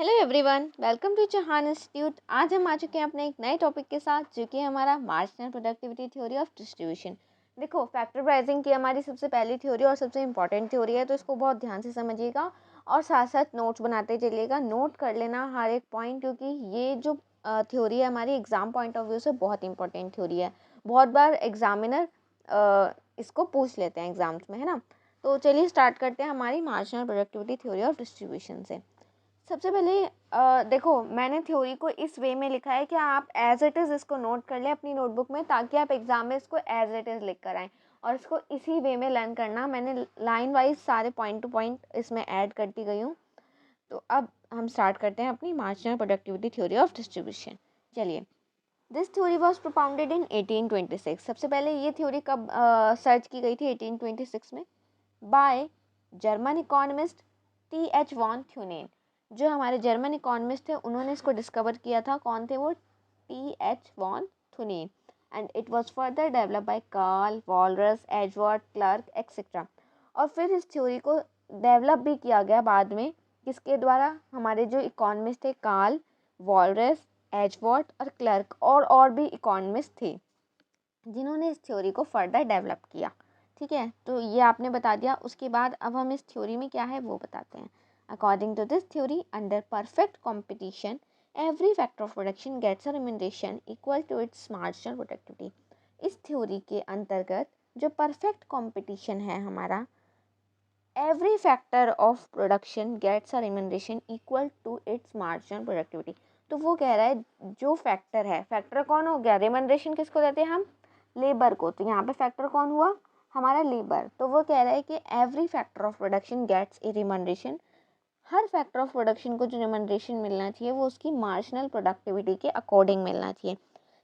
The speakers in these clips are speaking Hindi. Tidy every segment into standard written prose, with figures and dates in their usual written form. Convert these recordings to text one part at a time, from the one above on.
Hello everyone, welcome to Chauhan institute. आज हम आ चुके हैं अपने एक नए टॉपिक के साथ, जो कि हमारा marginal productivity theory of distribution. देखो, फैक्टर प्राइसिंग की हमारी सबसे पहली थ्योरी और सबसे इंपॉर्टेंट थ्योरी है, तो इसको बहुत ध्यान से समझिएगा और साथ साथ नोट्स बनाते चलिएगा। नोट कर लेना हर एक पॉइंट, क्योंकि ये जो थ्योरी है हमारी एग्जाम पॉइंट ऑफ व्यू से बहुत इंपॉर्टेंट थ्योरी है। बहुत बार एग्जामिनर इसको पूछ लेते हैं एग्जाम्स में, है ना। तो चलिए स्टार्ट करते हैं हमारी marginal productivity theory of distribution से। सबसे पहले देखो, मैंने थ्योरी को इस वे में लिखा है कि आप एज इट इज़ इसको नोट कर लें अपनी नोटबुक में, ताकि आप एग्जाम में इसको एज इट इज़ लिख कर आएँ और इसको इसी वे में लर्न करना। मैंने लाइन वाइज सारे पॉइंट टू पॉइंट इसमें ऐड करती गई हूँ। तो अब हम स्टार्ट करते हैं अपनी marginal productivity theory of distribution. चलिए, दिस थ्योरी वॉज प्रोपाउंडेड इन 1826। सबसे पहले ये थ्योरी कब सर्च की गई थी? 1826 में, by German economist T.H. Von Thunen. जो हमारे जर्मन इकोनॉमिस्ट थे, उन्होंने इसको डिस्कवर किया था। कौन थे वो? T.H. Von Thunen. And it was further develop by Karl, Walras, Edgeworth, Clark etcetera. और फिर इस थ्योरी को डेवलप भी किया गया बाद में। किसके द्वारा? हमारे जो इकोनॉमिस्ट थे, कार्ल, वॉलरस, एजवर्थ और क्लर्क, और भी इकोनॉमिस्ट थे जिन्होंने इस थ्योरी को फर्दर डेवलप किया। ठीक है, तो ये आपने बता दिया। उसके बाद अब हम इस थ्योरी में क्या है वो बताते हैं। According to this theory, under perfect competition every factor of production gets a remuneration equal to its marginal productivity. इस थ्योरी के अंतर्गत जो परफेक्ट कंपटीशन है हमारा, every factor of production gets a remuneration equal to its marginal productivity. तो वो कह रहा है, जो फैक्टर है, फैक्टर कौन हो गया? रिम्यूनरेशन किसको देते हैं हम? लेबर को। तो यहाँ पे फैक्टर कौन हुआ? हमारा लेबर। तो वो कह रहा है कि every factor of production gets a remuneration. हर फैक्टर ऑफ प्रोडक्शन को जो रिम्यूनरेशन मिलना चाहिए वो उसकी मार्जिनल प्रोडक्टिविटी के अकॉर्डिंग मिलना चाहिए।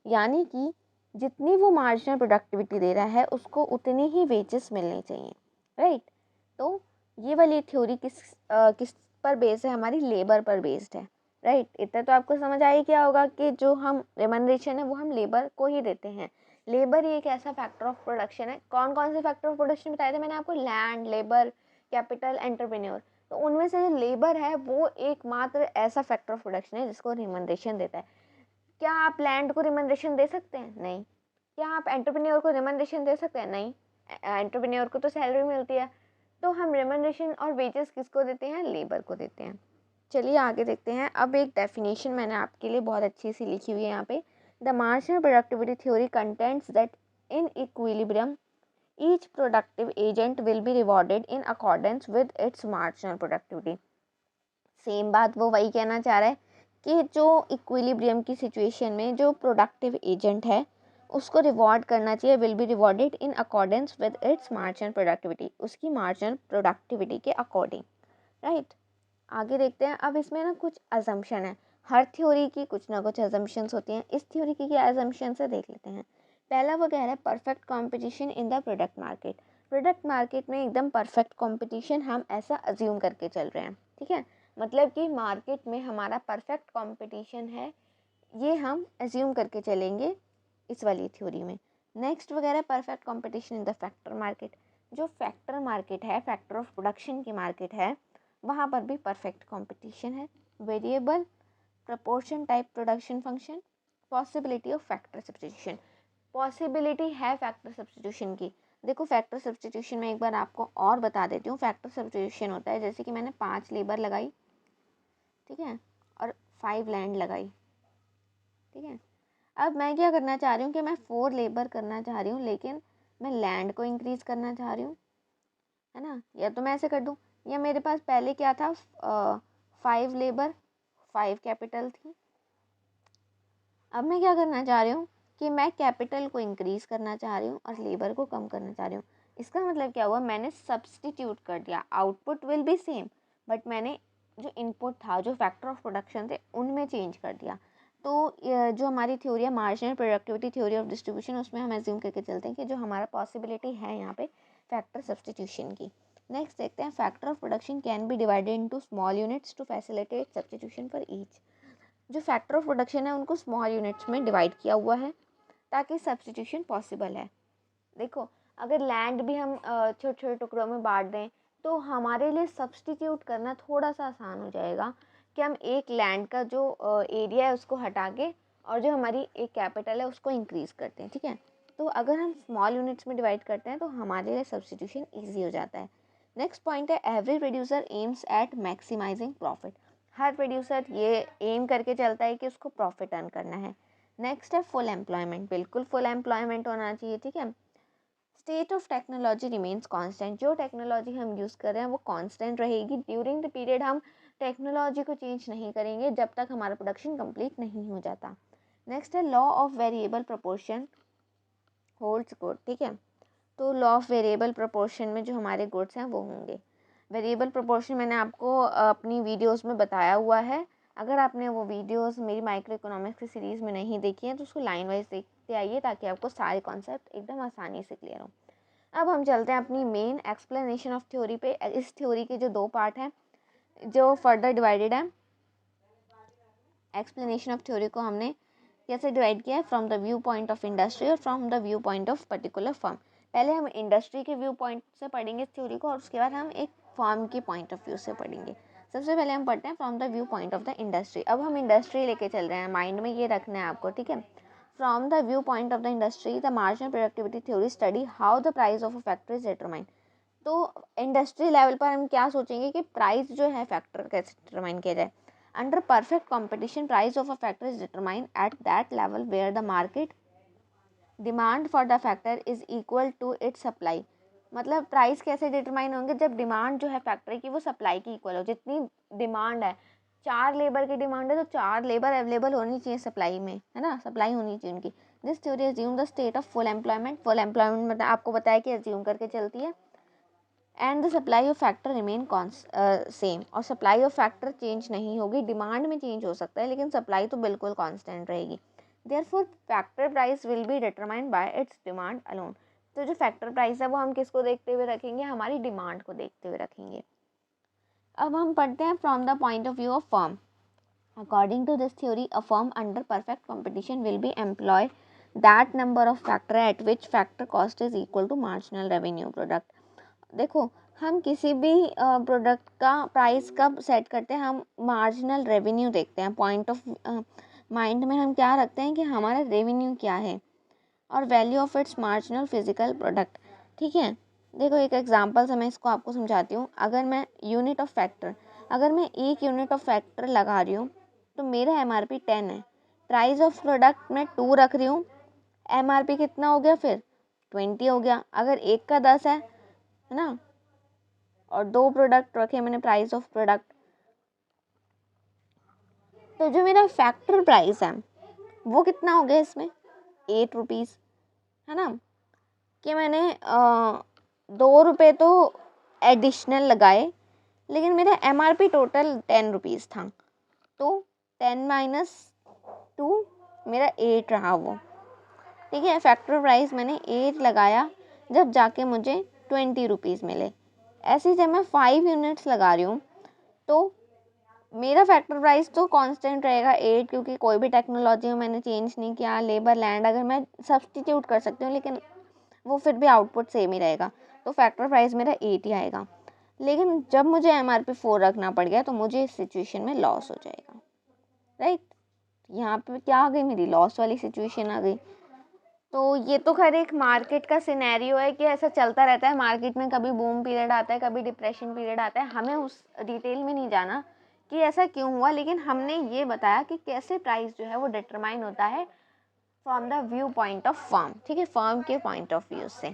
यानी कि जितनी वो मार्जिनल प्रोडक्टिविटी दे रहा है उसको उतनी ही वेजेस मिलने चाहिए, राइट। तो ये वाली थ्योरी किस पर बेस्ड है? हमारी लेबर पर बेस्ड है, राइट। इतना तो आपको समझ आ ही क्या होगा कि जो हम रिम्यूनरेशन है वो हम लेबर को ही देते हैं। लेबर ही एक ऐसा फैक्टर ऑफ प्रोडक्शन है। कौन कौन से फैक्टर ऑफ प्रोडक्शन बताए थे मैंने आपको? Land, labour, capital, entrepreneur. तो उनमें से जो लेबर है वो एकमात्र ऐसा फैक्टर ऑफ प्रोडक्शन है जिसको रिम्यूनरेशन देता है। क्या आप लैंड को रिम्यूनरेशन दे सकते हैं? नहीं। क्या आप एंटरप्रेन्योर को रिम्यूनरेशन दे सकते हैं? नहीं। एंटरप्रेन्योर को तो सैलरी मिलती है। तो हम रिम्यूनरेशन और वेजेस किसको देते हैं? लेबर को देते हैं। चलिए आगे देखते हैं। अब एक डेफिनेशन मैंने आपके लिए बहुत अच्छी सी लिखी हुई है यहाँ पे। The marginal productivity theory contents that in equilibrium each productive agent will be rewarded in accordance with its marginal productivity. Same बात वो वही कहना चाह रहा है कि जो इक्विलिब्रियम की सिचुएशन में जो प्रोडक्टिव एजेंट है उसको रिवॉर्ड करना चाहिए, will be rewarded in accordance with its marginal productivity, उसकी मार्जिनल प्रोडक्टिविटी के अकॉर्डिंग, राइट। आगे देखते हैं। अब इसमें ना कुछ अजम्पशन है। हर थ्योरी की कुछ ना कुछ अजम्पशंस होती हैं। इस थ्योरी की क्या अजम्पशंस है देख लेते हैं। पहला वो कह रहा है perfect competition in the product market. Product market में एकदम परफेक्ट कंपटीशन हम ऐसा अज्यूम करके चल रहे हैं, ठीक है। मतलब कि मार्केट में हमारा परफेक्ट कंपटीशन है, ये हम अज्यूम करके चलेंगे इस वाली थ्योरी में। नेक्स्ट वगैरह perfect competition in the factor market. जो फैक्टर मार्केट है, फैक्टर ऑफ प्रोडक्शन की मार्केट है, वहाँ पर भी परफेक्ट कंपटीशन है। Variable, proportion type production function, possibility of factor substitution. Possibility है फैक्टर सब्स्टिट्यूशन की। देखो, फैक्टर सब्स्टिट्यूशन में एक बार आपको और बता देती हूँ। फैक्टर सब्स्टिट्यूशन होता है जैसे कि मैंने 5 लेबर लगाई, ठीक है, और 5 लैंड लगाई, ठीक है। अब मैं क्या करना चाह रही हूँ कि मैं 4 लेबर करना चाह रही हूँ, लेकिन मैं लैंड को इंक्रीज़ करना चाह रही हूँ, है ना। या तो मैं ऐसे कर दूँ, या मेरे पास पहले क्या था, 5 लेबर 5 कैपिटल थी। अब मैं क्या करना चाह रही हूँ कि मैं कैपिटल को इंक्रीज़ करना चाह रही हूँ और लेबर को कम करना चाह रही हूँ। इसका मतलब क्या हुआ? मैंने सब्सटीट्यूट कर दिया। Output will be same, but मैंने जो इनपुट था, जो फैक्टर ऑफ प्रोडक्शन थे, उनमें चेंज कर दिया। तो जो हमारी थ्योरी है marginal productivity theory of distribution, उसमें हम एज्यूम करके चलते हैं कि जो हमारा पॉसिबिलिटी है यहाँ पे फैक्टर सब्सटीट्यूशन की। नेक्स्ट देखते हैं। Factor of production can be divided into small units to facilitate substitution for each. जो फैक्टर ऑफ प्रोडक्शन है उनको स्मॉल यूनिट्स में डिवाइड किया हुआ है ताकि सब्सटीट्यूशन पॉसिबल है। देखो, अगर लैंड भी हम छोटे छोटे टुकड़ों में बांट दें तो हमारे लिए सब्सटीट्यूट करना थोड़ा सा आसान हो जाएगा, कि हम एक लैंड का जो एरिया है उसको हटा के और जो हमारी एक कैपिटल है उसको इंक्रीज़ करते हैं, ठीक है। तो अगर हम स्मॉल यूनिट्स में डिवाइड करते हैं तो हमारे लिए सब्स्टिट्यूशन ईजी हो जाता है। नेक्स्ट पॉइंट है every producer aims at maximising profit. हर प्रोड्यूसर ये एम करके चलता है कि उसको प्रॉफिट अर्न करना है। नेक्स्ट है फुल एम्प्लॉयमेंट, बिल्कुल फुल एम्प्लॉयमेंट होना चाहिए, ठीक है। State of technology remains constant, जो टेक्नोलॉजी हम यूज़ कर रहे हैं वो कांस्टेंट रहेगी ड्यूरिंग द पीरियड। हम टेक्नोलॉजी को चेंज नहीं करेंगे जब तक हमारा प्रोडक्शन कंप्लीट नहीं हो जाता। नेक्स्ट है law of variable proportion holds good, ठीक है। तो लॉ ऑफ वेरिएबल प्रोपोर्शन में जो हमारे गुड्स हैं वो होंगे। वेरिएबल प्रोपोर्शन मैंने आपको अपनी वीडियोस में बताया हुआ है। अगर आपने वो वीडियोस मेरी माइक्रो इकोनॉमिक्स की सीरीज़ में नहीं देखी हैं तो उसको लाइन वाइज देखते आइए ताकि आपको सारे कॉन्सेप्ट एकदम आसानी से क्लियर हो। अब हम चलते हैं अपनी मेन एक्सप्लेनेशन ऑफ थ्योरी पे। इस थ्योरी के जो 2 पार्ट हैं जो फर्दर डिवाइडेड है। एक्सप्लेनेशन ऑफ थ्योरी को हमने कैसे डिवाइड किया है, from the view point of industry और from the view point of particular firm. पहले हम इंडस्ट्री के व्यू पॉइंट से पढ़ेंगे इस थ्योरी को और उसके बाद हम एक फर्म के पॉइंट ऑफ व्यू से पढ़ेंगे। सबसे पहले हम पढ़ते हैं from the view point of the industry. अब हम इंडस्ट्री लेके चल रहे हैं, माइंड में ये रखना है आपको, ठीक है। From the view point of the industry the marginal productivity theory study how the price of a factor is determine. तो इंडस्ट्री लेवल पर हम क्या सोचेंगे कि प्राइस जो है फैक्टर कैसे डिटरमाइन किया जाए। Under perfect competition price of a factor is determine at that level where the market demand for the factor is equal to its supply. मतलब प्राइस कैसे डिटरमाइन होंगे, जब डिमांड जो है फैक्टर की वो सप्लाई की इक्वल हो। जितनी डिमांड है, 4 लेबर की डिमांड है तो 4 लेबर अवेलेबल होनी चाहिए सप्लाई में, है ना, सप्लाई होनी चाहिए उनकी। This theory assume the state of full employment. Full employment मतलब आपको बताया कि अज्यूम करके चलती है। And the supply of factor remain same, और सप्लाई ऑफ फैक्टर चेंज नहीं होगी। डिमांड में चेंज हो सकता है लेकिन सप्लाई तो बिल्कुल कांस्टेंट रहेगी। Therefore factor price will be determined by it's demand alone. तो जो फैक्टर प्राइस है वो हम किसको देखते हुए रखेंगे, हमारी डिमांड को देखते हुए रखेंगे। अब हम पढ़ते हैं from the point of view of firm. According to this theory a firm under perfect competition will be employ that number of factor at which factor cost is equal to marginal revenue product. देखो, हम किसी भी प्रोडक्ट का प्राइस कब सेट करते हैं, हम मार्जिनल रेवेन्यू देखते हैं। पॉइंट ऑफ माइंड में हम क्या रखते हैं कि हमारा रेवेन्यू क्या है और value of its marginal physical product, ठीक है। देखो एक एग्जांपल से मैं इसको आपको समझाती हूँ। अगर मैं यूनिट ऑफ फैक्टर, अगर मैं 1 यूनिट ऑफ फैक्टर लगा रही हूँ तो मेरा MRP 10 है, प्राइस ऑफ प्रोडक्ट मैं 2 रख रही हूँ, MRP कितना हो गया फिर 20 हो गया। अगर एक का 10 है ना, और 2 प्रोडक्ट रखे मैंने प्राइस ऑफ प्रोडक्ट, तो जो मेरा फैक्टर प्राइस है वो कितना हो गया इसमें 8 रुपीज़, है ना। कि मैंने 2 रुपये तो एडिशनल लगाए लेकिन मेरा MRP टोटल 10 रुपीज़ था, तो 10 माइनस 2 मेरा 8 रहा वो, ठीक है। फैक्टर प्राइस मैंने 8 लगाया जब जाके मुझे 20 रुपीज़ मिले। ऐसे ही जब मैं 5 यूनिट्स लगा रही हूँ तो मेरा फैक्टर प्राइस तो कांस्टेंट रहेगा 8, क्योंकि कोई भी टेक्नोलॉजी में मैंने चेंज नहीं किया। लेबर लैंड अगर मैं सब्सटीट्यूट कर सकती हूँ लेकिन वो फिर भी आउटपुट सेम ही रहेगा, तो फैक्टर प्राइस मेरा 8 ही आएगा। लेकिन जब मुझे MRP 4 रखना पड़ गया तो मुझे इस सिचुएशन में लॉस हो जाएगा, राइट। यहाँ पे क्या आ गई, मेरी लॉस वाली सिचुएशन आ गई। तो ये तो खैर एक मार्केट का सिनेरियो है कि ऐसा चलता रहता है मार्केट में, कभी बूम पीरियड आता है, कभी डिप्रेशन पीरियड आता है। हमें उस डिटेल में नहीं जाना कि ऐसा क्यों हुआ, लेकिन हमने ये बताया कि कैसे प्राइस जो है वो डिटरमाइन होता है from the view point of firm, ठीक है, फर्म के पॉइंट ऑफ व्यू से।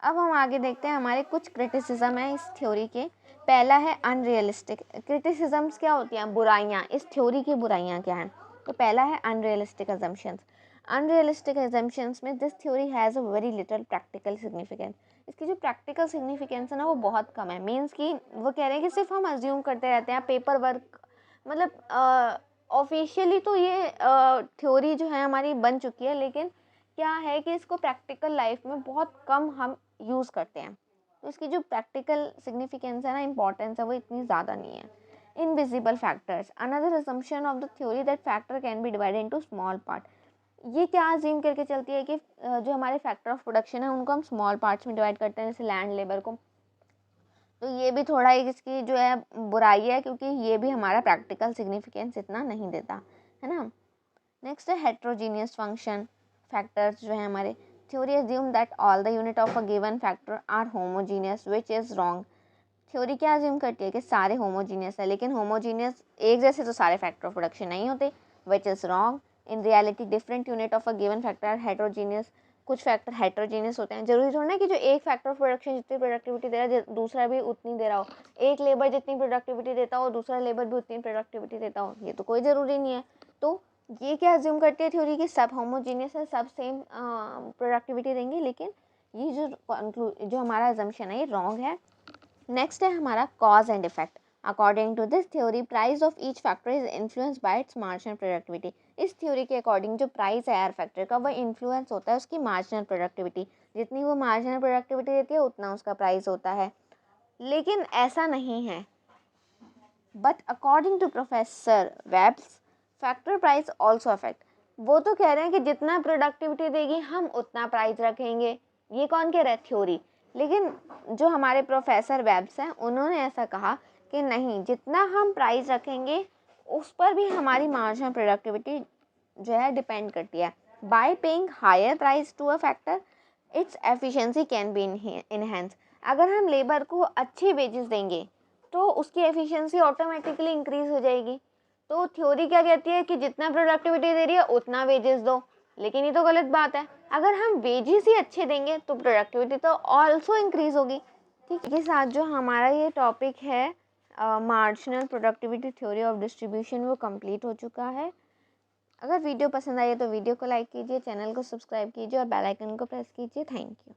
अब हम आगे देखते हैं, हमारे कुछ क्रिटिसिज्म है इस थ्योरी के। पहला है अनरियलिस्टिक। क्रिटिसिजम्स क्या होती हैं, बुराइयाँ, इस थ्योरी की बुराइयाँ क्या हैं। तो पहला है अनरियलिस्टिक अजम्पशंस। अनरियलिस्टिक अजम्पशंस में this theory has a very little practical significance. इसकी जो प्रैक्टिकल सिग्निफिकेंस है ना वो बहुत कम है। मीन्स कि वो कह रहे हैं कि सिर्फ हम अज्यूम करते रहते हैं, पेपर वर्क, मतलब ऑफिशियली तो ये थ्योरी जो है हमारी बन चुकी है, लेकिन क्या है कि इसको प्रैक्टिकल लाइफ में बहुत कम हम यूज़ करते हैं। तो इसकी जो प्रैक्टिकल सिग्निफिकेंस है ना, इंपॉर्टेंस है, वो इतनी ज़्यादा नहीं है। Invisible factors, another assumption of the theory that factor can be divided into small part. ये क्या अज्यूम करके चलती है कि जो हमारे फैक्टर ऑफ प्रोडक्शन है उनको हम स्मॉल पार्ट्स में डिवाइड करते हैं, जैसे लैंड लेबर को तो ये भी थोड़ा एक इसकी जो है बुराई है, क्योंकि ये भी हमारा प्रैक्टिकल सिग्निफिकेंस इतना नहीं देता है ना। नेक्स्ट है हेट्रोजीनियस फंक्शन फैक्टर्स जो है हमारे। Theory assume that all the unit of a given factor are homogeneous which is wrong. Theory क्या अज्यूम करती है कि सारे होमोजीनियस है, लेकिन होमोजीनियस एक जैसे तो सारे फैक्टर ऑफ प्रोडक्शन नहीं होते, which is wrong. In reality different unit of a given factor are heterogeneous. कुछ फैक्टर हेट्रोजीनियस होते हैं, जरूरी थोड़ा ना कि जो एक फैक्टर ऑफ प्रोडक्शन जितनी प्रोडक्टिविटी दे रहा है दूसरा भी उतनी दे रहा हो, एक लेबर जितनी प्रोडक्टिविटी देता हो दूसरा लेबर भी उतनी प्रोडक्टिविटी देता हो, ये तो कोई ज़रूरी नहीं है। तो ये क्या अज्यूम करती है थ्योरी की सब होमोजीनियस है, सब सेम प्रोडक्टिविटी देंगे, लेकिन ये जो हमारा अजम्पशन है ये रॉन्ग है। नेक्स्ट है हमारा cause and effect. According to this theory price of each factor is influence by its marginal productivity. इस थ्योरी के अकॉर्डिंग जो प्राइस है हर फैक्टर का वह इन्फ्लुएंस होता है उसकी मार्जिनल प्रोडक्टिविटी, जितनी वो मार्जिनल प्रोडक्टिविटी देती है उतना उसका प्राइस होता है। लेकिन ऐसा नहीं है, but according to professor Webb's factor price also affect. वो तो कह रहे हैं कि जितना प्रोडक्टिविटी देगी हम उतना प्राइस रखेंगे, ये कौन कह रहा है, थ्योरी। लेकिन जो हमारे प्रोफेसर वेब्स हैं उन्होंने ऐसा कहा कि नहीं, जितना हम प्राइस रखेंगे उस पर भी हमारी मार्जिनल प्रोडक्टिविटी जो है डिपेंड करती है। By paying higher price to a factor its efficiency can be enhance. अगर हम लेबर को अच्छे वेजेस देंगे तो उसकी एफिशिएंसी ऑटोमेटिकली इंक्रीज हो जाएगी। तो थ्योरी क्या कहती है कि जितना प्रोडक्टिविटी दे रही है उतना वेजेस दो, लेकिन ये तो गलत बात है। अगर हम वेजेस ही अच्छे देंगे तो प्रोडक्टिविटी तो ऑल्सो इंक्रीज होगी। ठीक है, के साथ जो हमारा ये टॉपिक है marginal productivity theory of distribution वो कंप्लीट हो चुका है। अगर वीडियो पसंद आई है तो वीडियो को लाइक कीजिए, चैनल को सब्सक्राइब कीजिए और बेल आइकन को प्रेस कीजिए। Thank you.